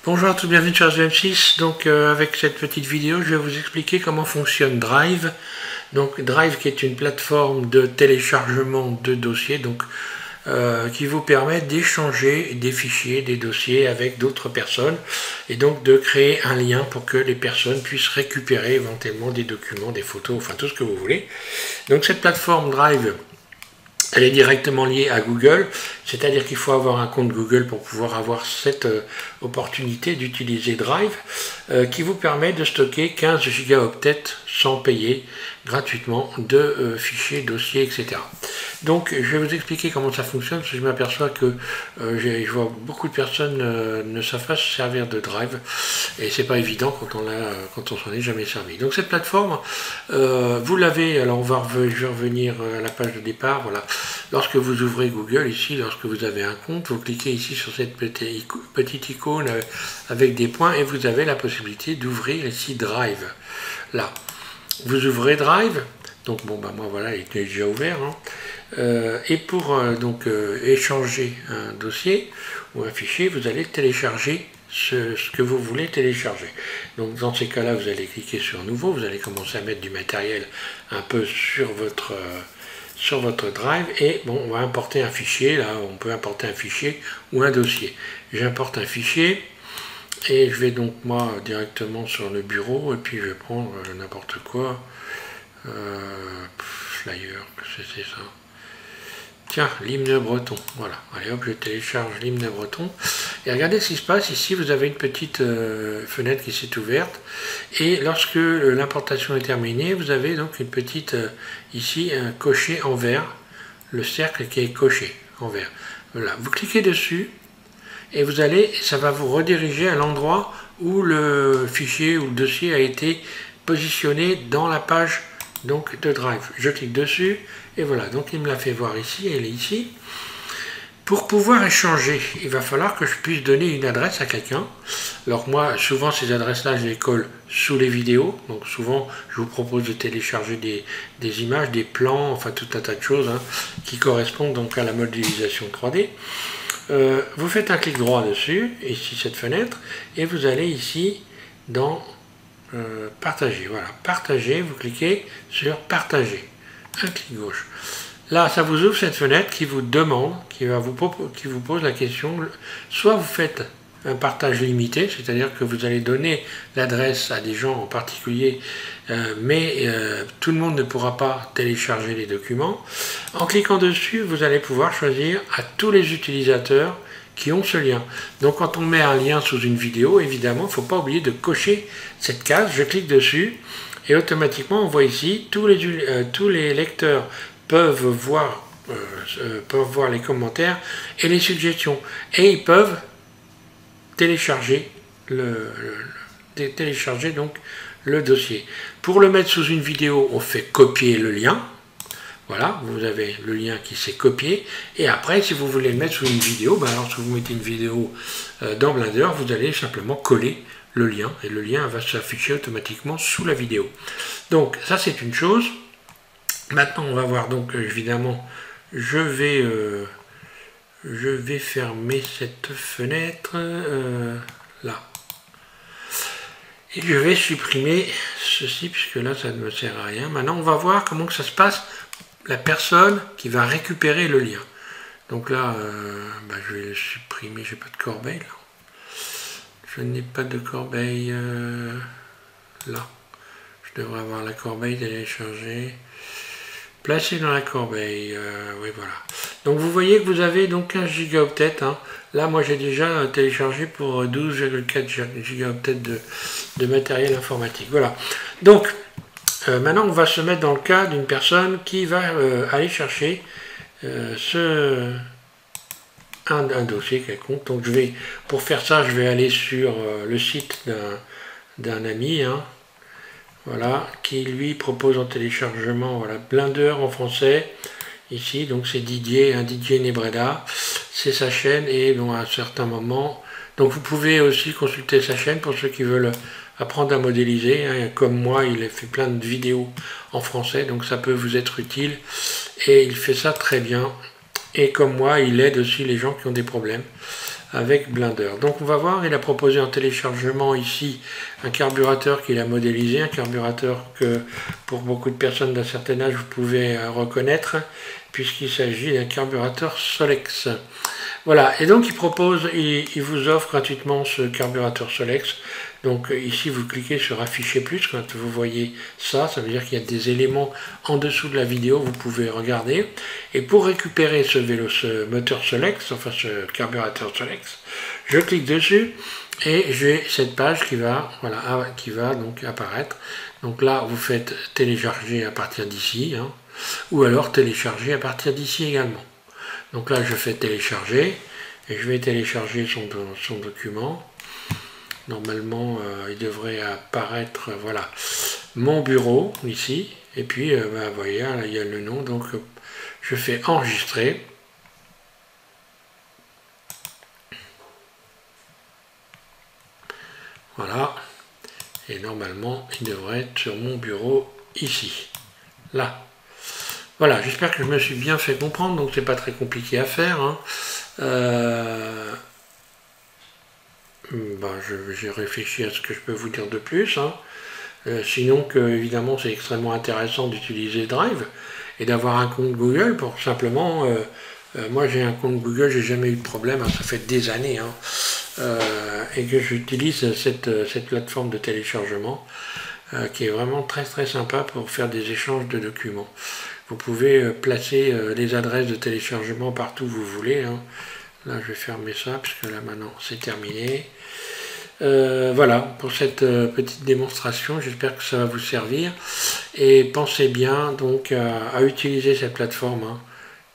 Bonjour à tous, bienvenue sur M6. Donc avec cette petite vidéo, je vais vous expliquer comment fonctionne Drive. Donc Drive qui est une plateforme de téléchargement de dossiers, donc qui vous permet d'échanger des fichiers, des dossiers avec d'autres personnes et donc de créer un lien pour que les personnes puissent récupérer éventuellement des documents, des photos, enfin tout ce que vous voulez. Donc cette plateforme Drive, elle est directement liée à Google, c'est-à-dire qu'il faut avoir un compte Google pour pouvoir avoir cette opportunité d'utiliser Drive, qui vous permet de stocker 15 gigaoctets sans payer gratuitement de fichiers, dossiers, etc. Donc je vais vous expliquer comment ça fonctionne, parce que je m'aperçois que je vois beaucoup de personnes ne savent pas se servir de Drive, et c'est pas évident quand on s'en est jamais servi. Donc cette plateforme, vous l'avez, alors je vais revenir à la page de départ, voilà. Lorsque vous ouvrez Google ici, lorsque vous avez un compte, vous cliquez ici sur cette petite icône avec des points et vous avez la possibilité d'ouvrir ici Drive. Là, vous ouvrez Drive, donc bon bah moi voilà, il est déjà ouvert, hein. Et pour échanger un dossier ou un fichier, vous allez télécharger ce que vous voulez télécharger. Donc dans ces cas-là, vous allez cliquer sur Nouveau, vous allez commencer à mettre du matériel un peu sur votre Drive, et bon, on va importer un fichier. Là on peut importer un fichier ou un dossier. J'importe un fichier et je vais donc moi directement sur le bureau et puis je vais prendre n'importe quoi, flyer, que c'est ça, tiens, l'hymne breton, voilà, allez hop, je télécharge l'hymne breton, et regardez ce qui se passe, ici vous avez une petite fenêtre qui s'est ouverte, et lorsque l'importation est terminée, vous avez donc une petite, ici, un coché en vert, le cercle qui est coché en vert, voilà, vous cliquez dessus, et vous allez, ça va vous rediriger à l'endroit où le fichier ou le dossier a été positionné dans la page donc de Drive. Je clique dessus et voilà, donc il me l'a fait voir ici, elle est ici. Pour pouvoir échanger, il va falloir que je puisse donner une adresse à quelqu'un. Alors moi, souvent ces adresses-là, je les colle sous les vidéos. Donc souvent, je vous propose de télécharger des images, des plans, enfin tout un tas de choses qui correspondent donc à la modélisation 3D. Vous faites un clic droit dessus, ici cette fenêtre, et vous allez ici dans partager. Voilà, partager, vous cliquez sur partager. Un clic gauche. Là, ça vous ouvre cette fenêtre qui vous demande, qui vous pose la question, soit vous faites un partage limité, c'est-à-dire que vous allez donner l'adresse à des gens en particulier, mais tout le monde ne pourra pas télécharger les documents. En cliquant dessus, vous allez pouvoir choisir à tous les utilisateurs qui ont ce lien. Donc quand on met un lien sous une vidéo, évidemment, il ne faut pas oublier de cocher cette case. Je clique dessus et automatiquement on voit ici tous les lecteurs peuvent voir les commentaires et les suggestions, et ils peuvent télécharger donc le dossier. Pour le mettre sous une vidéo, on fait copier le lien. Voilà, vous avez le lien qui s'est copié, et après si vous voulez le mettre sous une vidéo, ben, lorsque vous mettez une vidéo dans Blender, vous allez simplement coller le lien, et le lien va s'afficher automatiquement sous la vidéo. Donc ça c'est une chose. Maintenant on va voir, donc évidemment je vais fermer cette fenêtre là, et je vais supprimer ceci puisque là ça ne me sert à rien. Maintenant on va voir comment que ça se passe, la personne qui va récupérer le lien. Donc là je vais le supprimer, j'ai pas de corbeille là. Je n'ai pas de corbeille là. Je devrais avoir la corbeille téléchargée. Placé dans la corbeille, oui voilà. Donc vous voyez que vous avez donc 15 gigaoctets. Là moi j'ai déjà téléchargé pour 12,4 gigaoctets de matériel informatique. Voilà. Donc maintenant on va se mettre dans le cas d'une personne qui va aller chercher un dossier quelconque. Donc pour faire ça, je vais aller sur le site d'un ami. Voilà, qui lui propose en téléchargement, voilà, Blender en français, ici, donc c'est Didier, Didier Nebreda, c'est sa chaîne, et donc à un certain moment, donc vous pouvez aussi consulter sa chaîne pour ceux qui veulent apprendre à modéliser, comme moi, il a fait plein de vidéos en français, donc ça peut vous être utile, et il fait ça très bien, et comme moi, il aide aussi les gens qui ont des problèmes avec Blender. Donc on va voir, il a proposé en téléchargement ici un carburateur qu'il a modélisé, un carburateur que pour beaucoup de personnes d'un certain âge vous pouvez reconnaître, puisqu'il s'agit d'un carburateur Solex. Voilà, et donc il vous offre gratuitement ce carburateur Solex. Donc ici vous cliquez sur afficher plus, quand vous voyez ça, ça veut dire qu'il y a des éléments en dessous de la vidéo, vous pouvez regarder. Et pour récupérer ce moteur Solex, enfin ce carburateur Solex, je clique dessus et j'ai cette page qui va, voilà, qui va donc apparaître. Donc là vous faites télécharger à partir d'ici, hein, ou alors télécharger à partir d'ici également. Donc là je fais télécharger et je vais télécharger son document. Normalement il devrait apparaître, voilà, mon bureau ici, et puis vous voyez là, il y a le nom, donc je fais enregistrer. Voilà, et normalement il devrait être sur mon bureau ici, là. Voilà, j'espère que je me suis bien fait comprendre, donc c'est pas très compliqué à faire, hein. J'ai réfléchi à ce que je peux vous dire de plus, hein. Sinon que évidemment c'est extrêmement intéressant d'utiliser Drive et d'avoir un compte Google pour simplement, moi j'ai un compte Google, j'ai jamais eu de problème, hein, ça fait des années, hein, et que j'utilise cette plateforme de téléchargement qui est vraiment très très sympa pour faire des échanges de documents. Vous pouvez placer les adresses de téléchargement partout où vous voulez, hein. Là je vais fermer ça puisque là maintenant c'est terminé. Voilà pour cette petite démonstration, j'espère que ça va vous servir et pensez bien donc à utiliser cette plateforme, hein.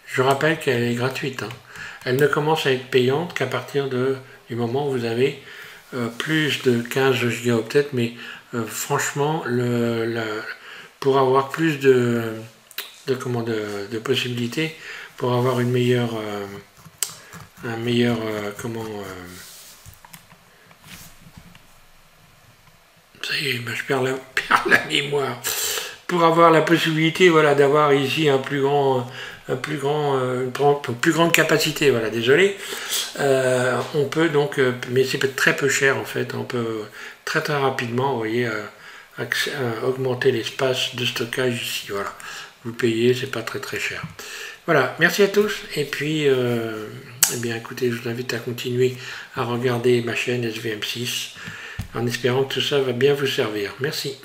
Je rappelle qu'elle est gratuite, hein. Elle ne commence à être payante qu'à partir du moment où vous avez plus de 15 gigaoctets, mais franchement pour avoir plus de possibilités, pour avoir une meilleure ça y est, je perds la mémoire. Pour avoir la possibilité, voilà, d'avoir ici une plus grande capacité, voilà, désolé. On peut donc, mais c'est très peu cher en fait, on peut très très rapidement, vous voyez, augmenter l'espace de stockage ici, voilà. Vous payez, c'est pas très très cher. Voilà, merci à tous, et puis, eh bien écoutez, je vous invite à continuer à regarder ma chaîne SVM6, en espérant que tout ça va bien vous servir. Merci.